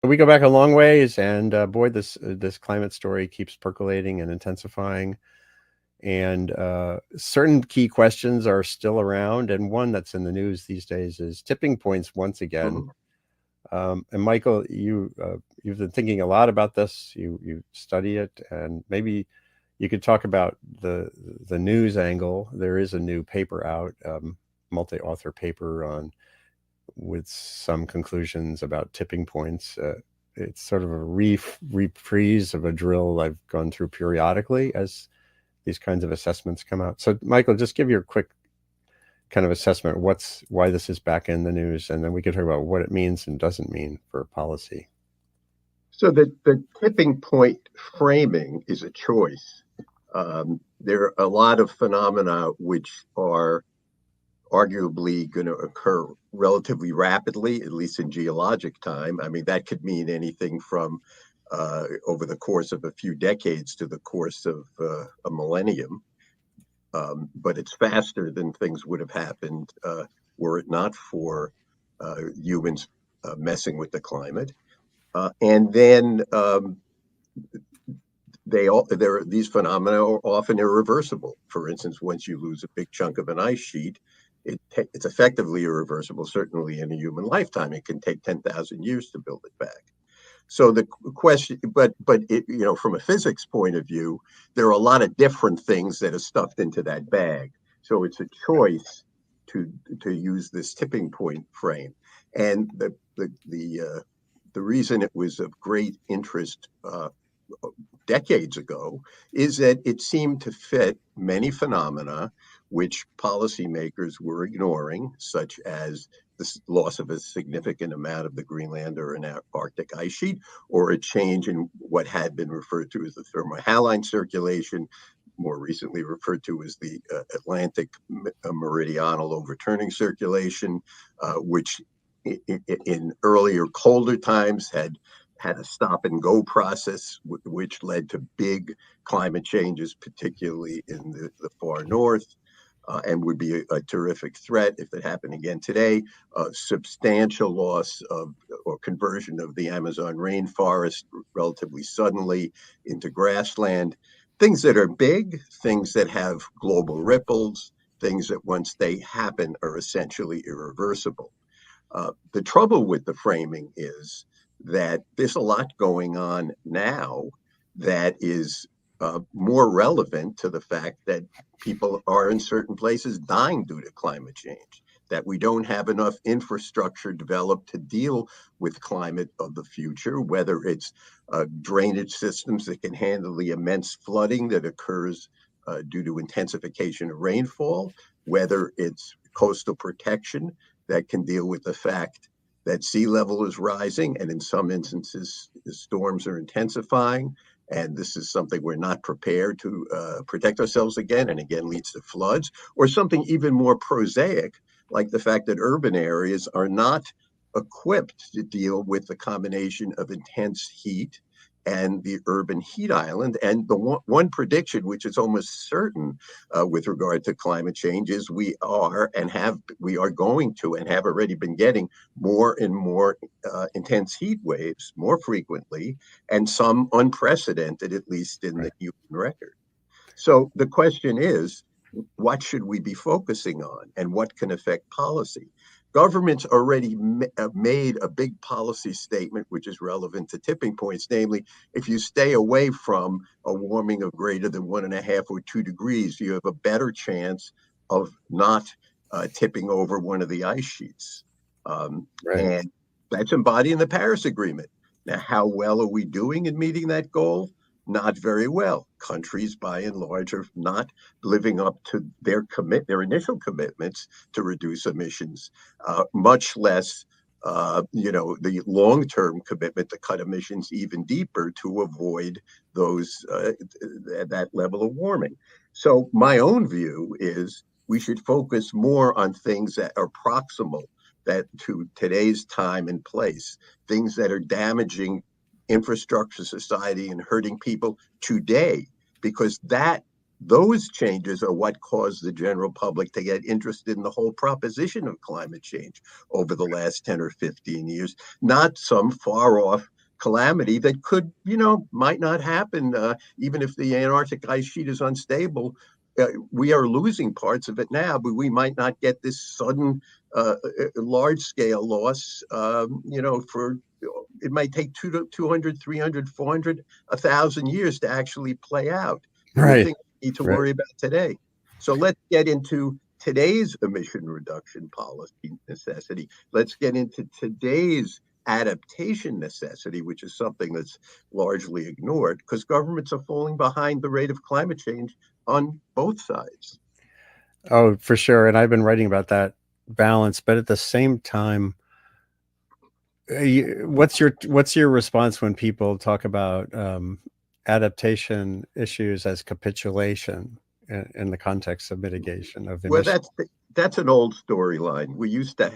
We go back a long ways, and boy, this climate story keeps percolating and intensifying. And certain key questions are still around, and one that's in the news these days is tipping points once again. Mhm. And Michael, you've been thinking a lot about this. You study it, and maybe you could talk about the news angle. There is a new paper out, multi-author paper on with some conclusions about tipping points. It's sort of a reprise of a drill I've gone through periodically as these kinds of assessments come out. So, Michael, just give your quick kind of assessment. Why this is back in the news, and then we can talk about what it means and doesn't mean for policy. So the tipping point framing is a choice. There are a lot of phenomena which are arguably going to occur relatively rapidly, at least in geologic time. I mean, that could mean anything from over the course of a few decades to the course of a millennium. But it's faster than things would have happened were it not for humans messing with the climate. And then these phenomena are often irreversible. For instance, once you lose a big chunk of an ice sheet, it's effectively irreversible. Certainly, in a human lifetime, it can take 10,000 years to build it back. So the question, but from a physics point of view, there are a lot of different things that are stuffed into that bag. So it's a choice to use this tipping point frame, and the reason it was of great interest decades ago is that it seemed to fit many phenomena which policymakers were ignoring, such as the loss of a significant amount of the Greenland or an Arctic ice sheet, or a change in what had been referred to as the thermohaline circulation, more recently referred to as the Atlantic meridional overturning circulation, which in earlier colder times had a stop and go process, which led to big climate changes, particularly in the far north, and would be a terrific threat if it happened again today. Substantial loss of or conversion of the Amazon rainforest relatively suddenly into grassland. Things that are big, things that have global ripples, things that once they happen are essentially irreversible. The trouble with the framing is that there's a lot going on now that is more relevant to the fact that people are in certain places dying due to climate change, that we don't have enough infrastructure developed to deal with climate of the future, whether it's drainage systems that can handle the immense flooding that occurs due to intensification of rainfall, whether it's coastal protection that can deal with the fact that sea level is rising, and in some instances, the storms are intensifying. And this is something we're not prepared to protect ourselves again, and again leads to floods, or something even more prosaic, like the fact that urban areas are not equipped to deal with the combination of intense heat and the urban heat island. And the one prediction, which is almost certain with regard to climate change, is we are going to and have already been getting more and more intense heat waves more frequently, and some unprecedented, at least in the human record. So the question is, what should we be focusing on, and what can affect policy? Government's already made a big policy statement which is relevant to tipping points, namely, if you stay away from a warming of greater than 1.5 or 2 degrees, you have a better chance of not tipping over one of the ice sheets. Right. And that's embodied in the Paris Agreement. Now, how well are we doing in meeting that goal? Not very well. Countries, by and large, are not living up to their initial commitments to reduce emissions, much less, the long-term commitment to cut emissions even deeper to avoid that level of warming. So my own view is we should focus more on things that are proximal that to today's time and place, things that are damaging infrastructure, society, and hurting people today, because those changes are what caused the general public to get interested in the whole proposition of climate change over the last 10 or 15 years, not some far off calamity that could, might not happen. Even if the Antarctic ice sheet is unstable, we are losing parts of it now, but we might not get this sudden large scale loss, for it might take 200, 300, 400, 1,000 years to actually play out. And the Right. thing we need to Right. worry about today. So let's get into today's emission reduction policy necessity. Let's get into today's adaptation necessity, which is something that's largely ignored because governments are falling behind the rate of climate change on both sides. Oh, for sure. And I've been writing about that balance, but at the same time, what's your response when people talk about adaptation issues as capitulation in the context of mitigation of Well, emissions? that's an old storyline. We used to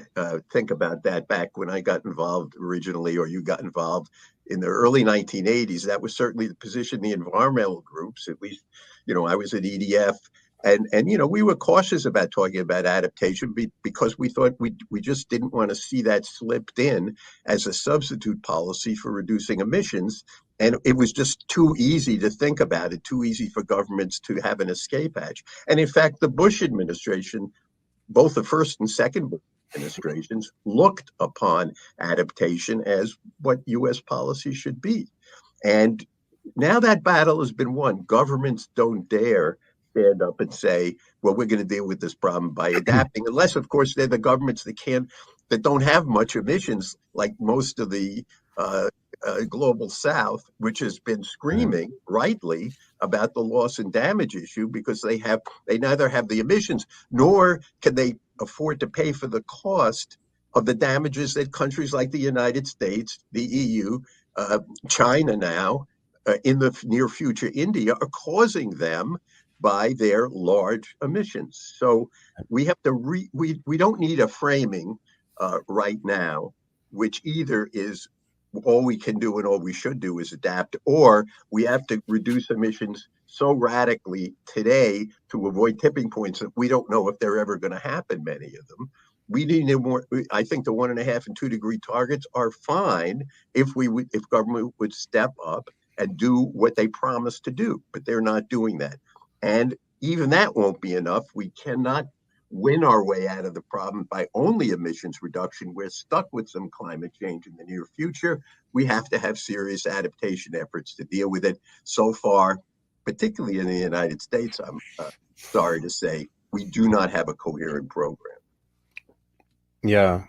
think about that back when I got involved originally, or you got involved in the early 1980s. That was certainly the position the environmental groups, at least, I was at EDF, and we were cautious about talking about adaptation because we thought we just didn't want to see that slipped in as a substitute policy for reducing emissions. And it was just too easy to think about it, too easy for governments to have an escape hatch. And in fact, the Bush administration, both the first and second Bush administrations, looked upon adaptation as what U.S. policy should be. And now that battle has been won. Governments don't dare stand up and say, well, we're going to deal with this problem by adapting, unless, of course, they're the governments that don't have much emissions, like most of the global South, which has been screaming rightly about the loss and damage issue because they neither have the emissions nor can they afford to pay for the cost of the damages that countries like the United States, the EU, China now, in the near future, India, are causing them by their large emissions. So we have to we don't need a framing right now, which either is all we can do and all we should do is adapt, or we have to reduce emissions so radically today to avoid tipping points that we don't know if they're ever going to happen, many of them. We need more. I think the 1.5 and 2 degree targets are fine if government would step up and do what they promised to do, but they're not doing that. And even that won't be enough. We cannot win our way out of the problem by only emissions reduction. We're stuck with some climate change in the near future. We have to have serious adaptation efforts to deal with it. So far, particularly in the United States, I'm sorry to say, we do not have a coherent program. Yeah.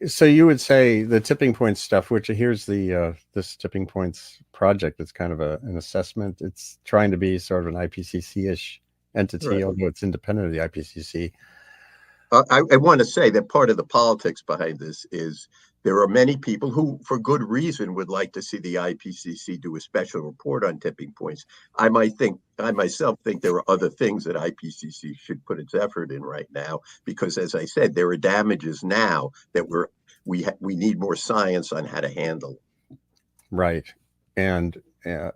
So you would say the tipping point stuff, which here's the this tipping points project. It's kind of an assessment. It's trying to be sort of an IPCC-ish entity, Right. although it's independent of the IPCC. I want to say that part of the politics behind this is there are many people who, for good reason, would like to see the IPCC do a special report on tipping points. I myself think there are other things that IPCC should put its effort in right now, because, as I said, there are damages now that we need more science on how to handle. Right. And uh,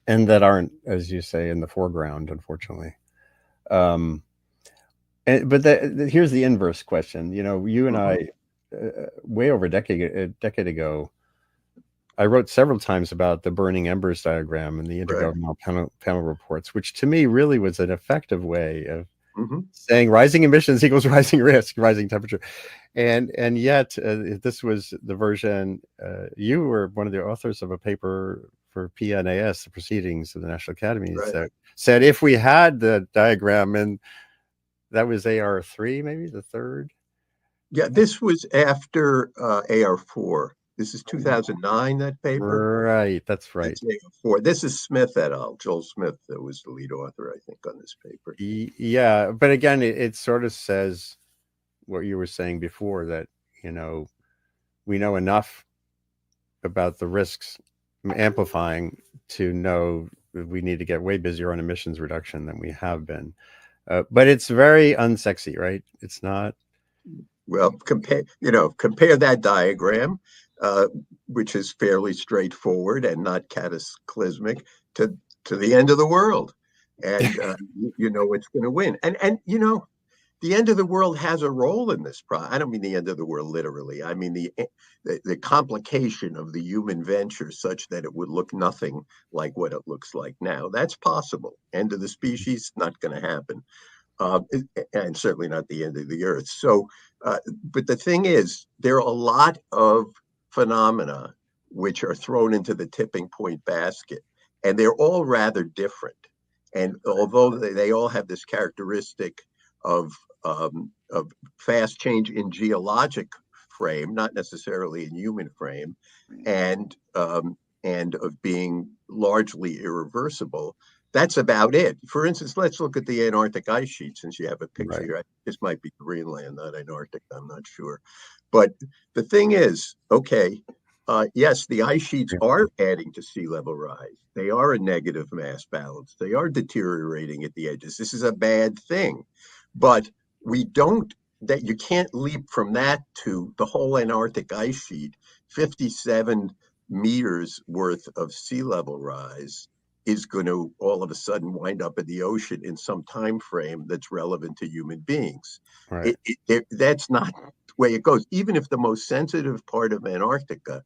and that aren't, as you say, in the foreground, unfortunately. Um, but here's the inverse question. You and Mhm. I, way over a decade ago, I wrote several times about the burning embers diagram and the Right. intergovernmental panel reports, which to me really was an effective way of Hmm. saying rising emissions equals rising risk, rising temperature, and yet this was the version. You were one of the authors of a paper for PNAS, the Proceedings of the National Academies, Right. that said if we had the diagram, and that was AR3, maybe the third. Yeah, this was after AR4. This is 2009, that paper. Right, that's right. That's AR4. This is Smith et al. Joel Smith that was the lead author, I think, on this paper. Yeah, but again, it sort of says what you were saying before, that you know we know enough about the risks amplifying to know that we need to get way busier on emissions reduction than we have been. But it's very unsexy, right? It's not. Well, compare that diagram, uh, which is fairly straightforward and not cataclysmic, to the end of the world, and you know it's going to win. And the end of the world has a role in this. I don't mean the end of the world literally. I mean the complication of the human venture such that it would look nothing like what it looks like now. That's possible. End of the species, not going to happen. Uh, and certainly not the end of the earth. So, but the thing is, there are a lot of phenomena which are thrown into the tipping point basket, and they're all rather different. And although they all have this characteristic of fast change in geologic frame, not necessarily in human frame, and of being largely irreversible, that's about it. For instance, let's look at the Antarctic ice sheet, since you have a picture Right. here. This might be Greenland, not Antarctic, I'm not sure. But the thing is, okay, yes, the ice sheets are adding to sea level rise. They are a negative mass balance. They are deteriorating at the edges. This is a bad thing. But we don't, that you can't leap from that to the whole Antarctic ice sheet, 57 meters worth of sea level rise is going to all of a sudden wind up in the ocean in some time frame that's relevant to human beings. Right. That's not the way it goes. Even if the most sensitive part of Antarctica,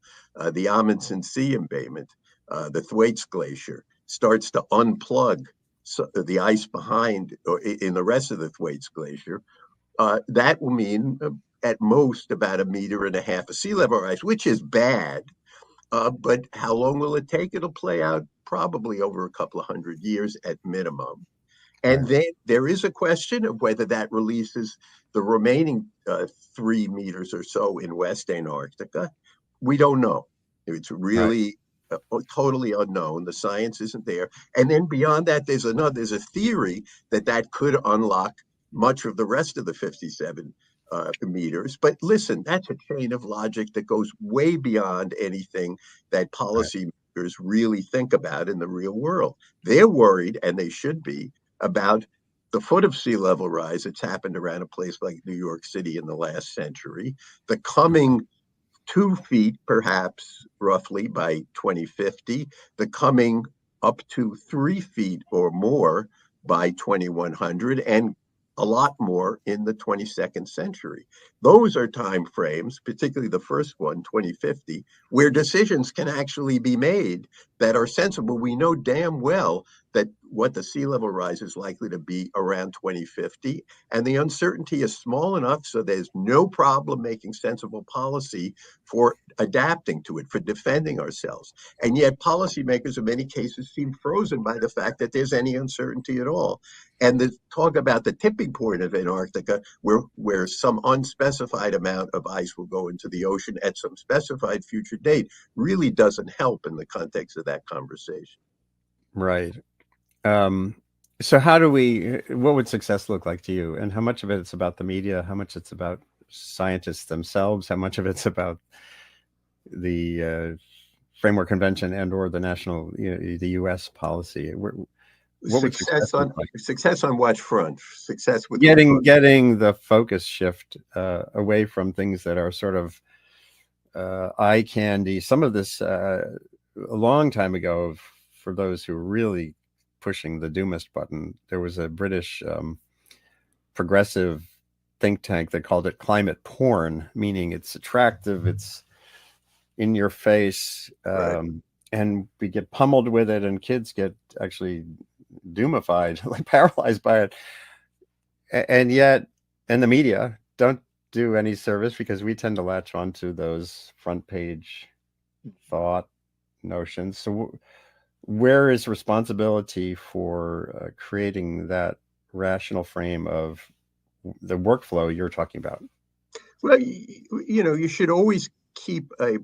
the Amundsen Sea embayment, the Thwaites Glacier, starts to unplug the ice behind or in the rest of the Thwaites Glacier, that will mean at most about 1.5 meters of sea level rise, which is bad. But how long will it take? It'll play out probably over a couple of 100 years at minimum. And Right. then there is a question of whether that releases the remaining 3 meters or so in West Antarctica. We don't know. It's Right. really totally unknown. The science isn't there. And then beyond that, there's a theory that could unlock much of the rest of the 57 meters. But listen, that's a chain of logic that goes way beyond anything that Right. policymakers really think about in the real world. They're worried, and they should be, about the foot of sea level rise that's happened around a place like New York City in the last century, the coming 2 feet, perhaps roughly by 2050, the coming up to 3 feet or more by 2100, and a lot more in the 22nd century. Those are time frames, particularly the first one, 2050, where decisions can actually be made that are sensible. We know damn well that what the sea level rise is likely to be around 2050, and the uncertainty is small enough so there's no problem making sensible policy for adapting to it, for defending ourselves. And yet policymakers in many cases seem frozen by the fact that there's any uncertainty at all. And the talk about the tipping point of Antarctica, where some unspecified amount of ice will go into the ocean at some specified future date, really doesn't help in the context of that conversation. Right. Um, so how do what would success look like to you? And how much of it's about the media? How much it's about scientists themselves? How much of it's about the framework convention and or the national, the U.S. policy? What would success look like? Success on what front? Success with Getting regard. getting the focus shift away from things that are sort of eye candy. Some of this a long time ago, for those who are really pushing the doomist button, there was a British progressive think tank that called it climate porn, meaning it's attractive, it's in your face, Right. and we get pummeled with it, and kids get actually doomified, like paralyzed by it. And yet, and the media don't do any service because we tend to latch onto those front page thought notions. So, where is responsibility for creating that rational frame of the workflow you're talking about? Well, you should always keep a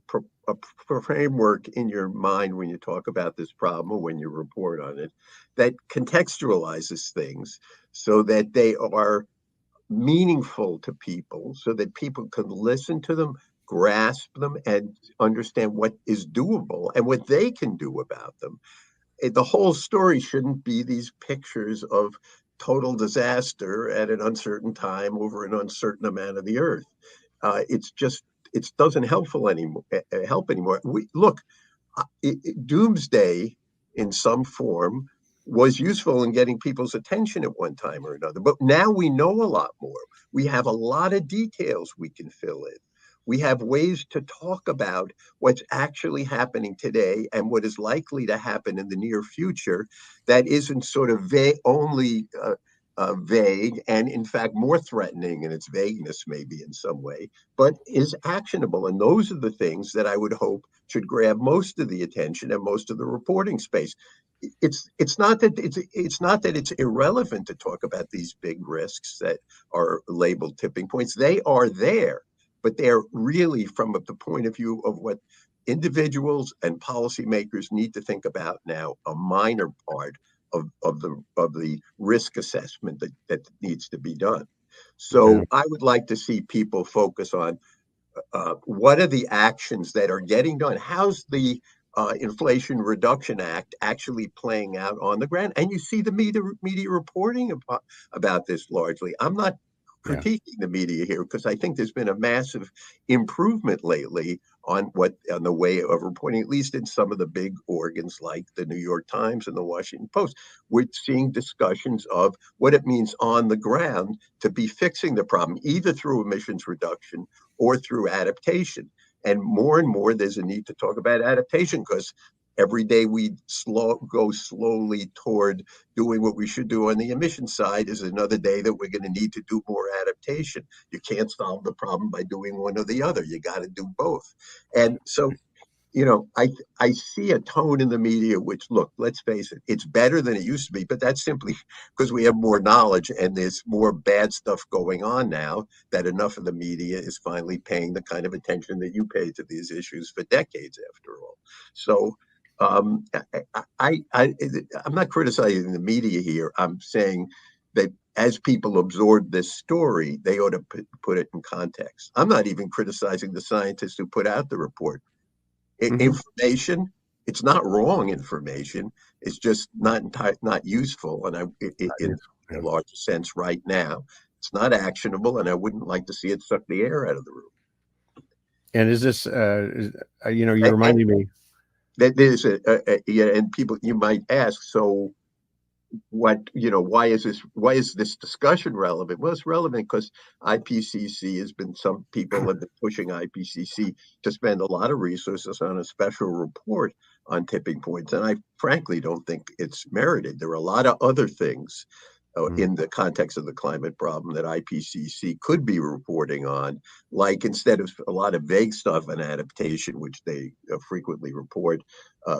framework in your mind when you talk about this problem or when you report on it that contextualizes things so that they are meaningful to people, so that people can listen to them, grasp them, and understand what is doable and what they can do about them. The whole story shouldn't be these pictures of total disaster at an uncertain time over an uncertain amount of the earth. It's just it doesn't help anymore. We look, doomsday in some form was useful in getting people's attention at one time or another. But now we know a lot more. We have a lot of details we can fill in. We have ways to talk about what's actually happening today and what is likely to happen in the near future that isn't sort of vague and, in fact, more threatening in its vagueness, maybe in some way, but is actionable. And those are the things that I would hope should grab most of the attention and most of the reporting space. It's not that it's irrelevant to talk about these big risks that are labeled tipping points. They are there, but they're really from the point of view of what individuals and policymakers need to think about now, a minor part of the risk assessment that needs to be done. Yeah. So I would like to see people focus on what are the actions that are getting done? How's the Inflation Reduction Act actually playing out on the ground? And you see the media reporting about this largely. I'm not Yeah. critiquing the media here because I think there's been a massive improvement lately on the way of reporting, at least in some of the big organs like the New York Times and the Washington Post. We're seeing discussions of what it means on the ground to be fixing the problem, either through emissions reduction or through adaptation. And more, there's a need to talk about adaptation because every day we go slowly toward doing what we should do on the emission side is another day that we're going to need to do more adaptation. You can't solve the problem by doing one or the other. You got to do both. And so, I see a tone in the media, which, look, let's face it, it's better than it used to be, but that's simply because we have more knowledge and there's more bad stuff going on now that enough of the media is finally paying the kind of attention that you paid to these issues for decades, after all. So I'm not criticizing the media here. I'm saying that as people absorb this story, they ought to put it in context. I'm not even criticizing the scientists who put out the report. Hmm. Information, it's not wrong information. It's just not useful, and in a Yeah. large sense right now, it's not actionable, and I wouldn't like to see it suck the air out of the room. And is this, you And reminded me. that there's yeah, and people, you might ask, so why is this discussion relevant? Well, it's relevant because some people have been pushing IPCC to spend a lot of resources on a special report on tipping points, and I frankly don't think it's merited. There are a lot of other things Mm. in the context of the climate problem that IPCC could be reporting on, like instead of a lot of vague stuff on adaptation, which they frequently report,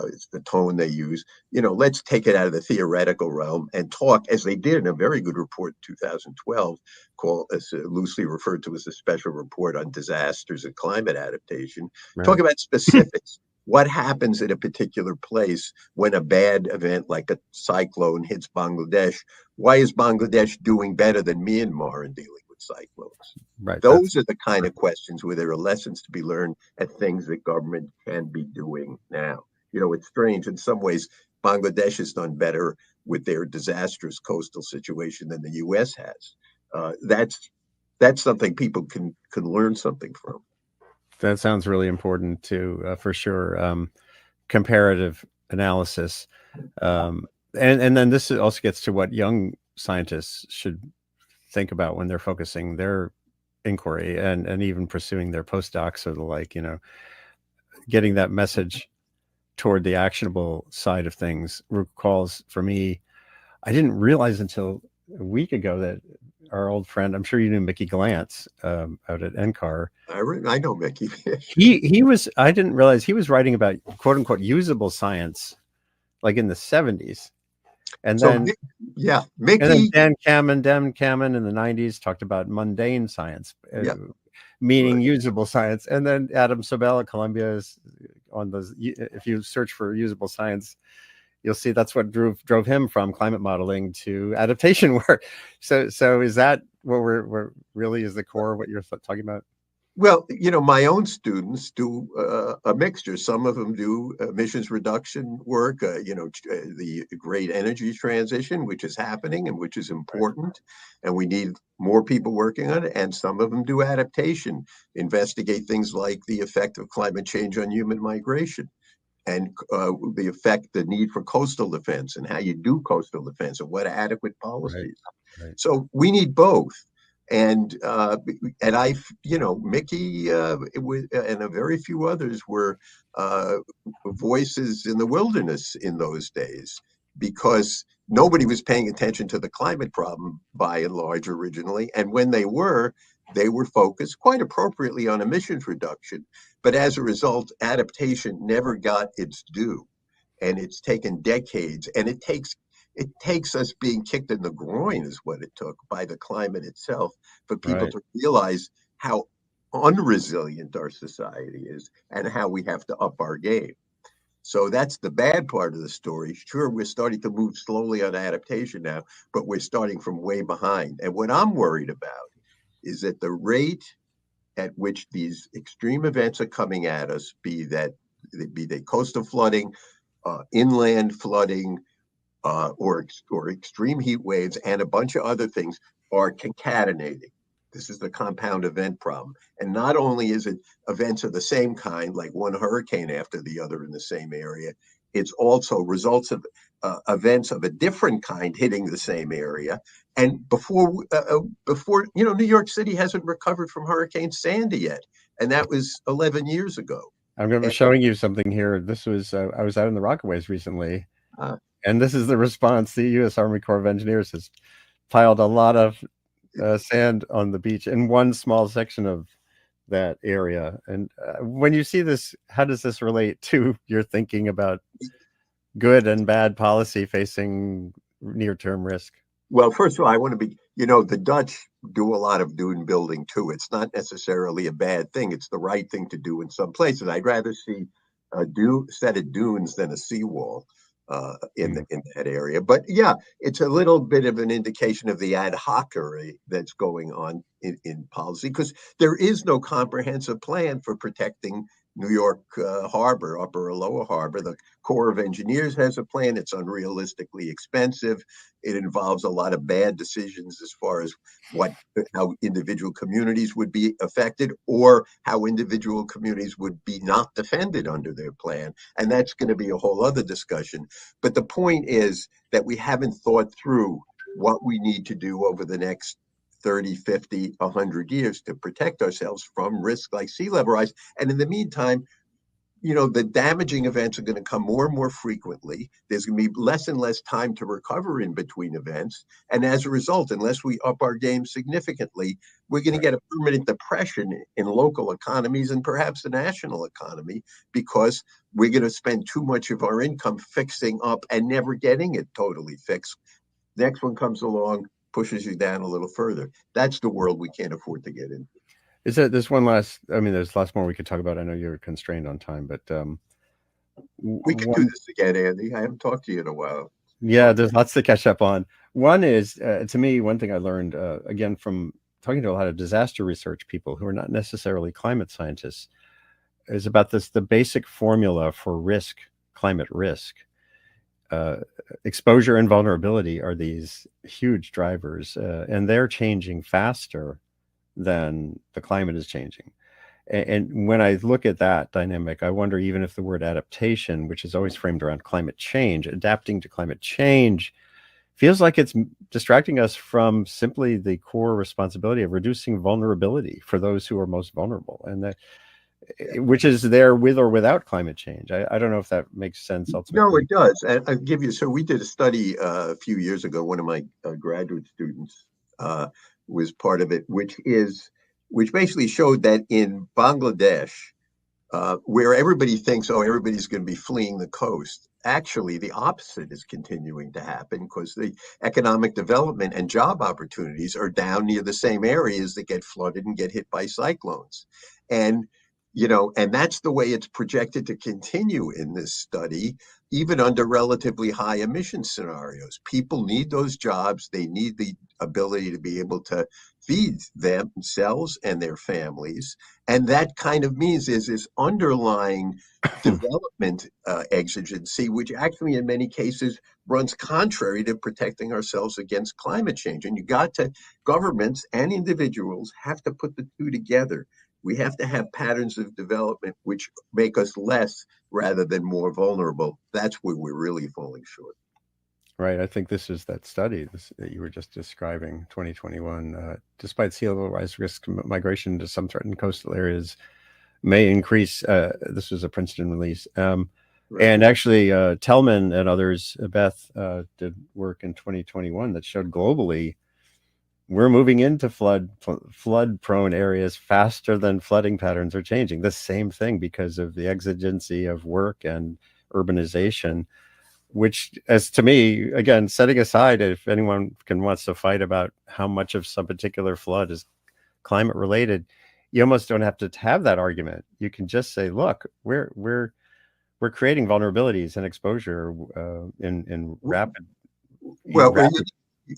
it's the tone they use. Let's take it out of the theoretical realm and talk, as they did in a very good report in 2012, called, loosely referred to as a special report on disasters and climate adaptation. Talk Right. about specifics. What happens in a particular place when a bad event like a cyclone hits Bangladesh? Why is Bangladesh doing better than Myanmar in dealing with cyclones? Right. That's Those are the kind of questions where there are lessons to be learned at things that government can be doing now. It's strange. In some ways, Bangladesh has done better with their disastrous coastal situation than the U.S. has. That's something people can learn something from. that sounds really important too, for sure. Comparative analysis, and then this also gets to what young scientists should think about when they're focusing their inquiry and even pursuing their postdocs or the like. Getting that message toward the actionable side of things recalls for me. I didn't realize until a week ago that our old friend, I'm sure you knew Mickey Glantz, out at NCAR. I know, Mickey. He was. I didn't realize he was writing about quote unquote usable science, like in the '70s, and So, then yeah, and then Mickey, Dan Kamen in the '90s talked about mundane science, yeah, meaning right. usable science, and then Adam Sobel at Columbia is on those. If you search for usable science, you'll see that's what drove him from climate modeling to adaptation work. So is that what we're really is the core of what you're talking about? Well, my own students do a mixture. Some of them do emissions reduction work, the great energy transition, which is happening and which is Right. important. And we need more people working on it. And some of them do adaptation, investigate things like the effect of climate change on human migration. and the effect, the need for coastal defense, and how you do coastal defense, and what adequate Right. policies. Right. So we need both. And I, Mickey, and a very few others were uh, voices in the wilderness in those days, because nobody was paying attention to the climate problem by and large originally. And when they were focused quite appropriately on emissions reduction. But as a result, adaptation never got its due. And it's taken decades, and it takes us being kicked in the groin is what it took by the climate itself for people Right. to realize how unresilient our society is and how we have to up our game. So that's the bad part of the story. Sure, we're starting to move slowly on adaptation now, but we're starting from way behind. And what I'm worried about is that the rate at which these extreme events are coming at us, be they coastal flooding, inland flooding, or extreme heat waves, and a bunch of other things, are concatenating. This is the compound event problem. And not only is it events of the same kind, like one hurricane after the other in the same area, it's also results of events of a different kind hitting the same area. And New York City hasn't recovered from Hurricane Sandy yet, and that was 11 years ago. I'm going to be And, showing you something here. This was I was out in the Rockaways recently, uh, and this is the response. The U.S. Army Corps of Engineers has piled a lot of sand on the beach in one small section of that area. And when you see this, how does this relate to your thinking about good and bad policy facing near-term risk? Well, first of all, I want to the Dutch do a lot of dune building too. It's not necessarily a bad thing. It's the right thing to do in some places. I'd rather see a set of dunes than a seawall Mm. in that area. But yeah, it's a little bit of an indication of the ad hocery that's going on in policy, because there is no comprehensive plan for protecting New York Harbor, Upper or Lower Harbor. The Corps of Engineers has a plan. It's unrealistically expensive. It involves a lot of bad decisions as far as how individual communities would be affected, or how individual communities would be not defended under their plan. And that's going to be a whole other discussion. But the point is that we haven't thought through what we need to do over the next 30, 50, 100 years to protect ourselves from risk like sea level rise. And in the meantime, the damaging events are going to come more and more frequently. There's going to be less and less time to recover in between events. And as a result, unless we up our game significantly, we're going to get a permanent depression in local economies and perhaps the national economy, because we're going to spend too much of our income fixing up and never getting it totally fixed. Next one comes along, pushes you down a little further. That's the world we can't afford to get in. Is there there's one last? I mean, there's lots more we could talk about. I know you're constrained on time, but We could do one, this again, Andy. I haven't talked to you in a while. yeah, there's lots to catch up on. One is, to me, one thing I learned again from talking to a lot of disaster research people who are not necessarily climate scientists is about the basic formula for risk, climate risk. Uh, Exposure and vulnerability are these huge drivers, and they're changing faster than the climate is changing. And when I look at that dynamic, I wonder even if the word adaptation, which is always framed around climate change, adapting to climate change, feels like it's distracting us from simply the core responsibility of reducing vulnerability for those who are most vulnerable, and that, which is there with or without climate change. I don't know if that makes sense No, ultimately. it does. And I'll give you, so we did a study a few years ago. One of my graduate students was part of it, which basically showed that in Bangladesh, where everybody thinks, oh, everybody's going to be fleeing the coast. Actually, the opposite is continuing to happen, because the economic development and job opportunities are down near the same areas that get flooded and get hit by cyclones. And and that's the way it's projected to continue in this study, even under relatively high emission scenarios. People need those jobs. They need the ability to be able to feed themselves and their families. And that kind of means there's this underlying development exigency, which actually in many cases runs contrary to protecting ourselves against climate change. And governments and individuals have to put the two together. We have to have patterns of development which make us less rather than more vulnerable. That's where we're really falling short. Right. I think this is that study that you were just describing, 2021. Despite sea level rise risk, migration to some threatened coastal areas may increase. This was a Princeton release. Right. And actually, Tellman and others, Beth, did work in 2021 that showed globally we're moving into flood prone areas faster than flooding patterns are changing. The same thing because of the exigency of work and urbanization, which, as to me, again, setting aside if anyone wants to fight about how much of some particular flood is climate related, you almost don't have to have that argument. You can just say, look, we're creating vulnerabilities and exposure in rapid. Well,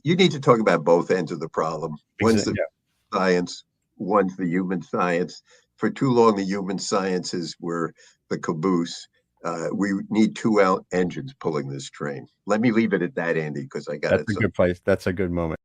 you need to talk about both ends of the problem. One's the Yeah, science, one's the human science. For too long, the human sciences were the caboose. We need two out engines pulling this train. Let me leave it at that, Andy, because I got that's it. a good place. That's a good moment.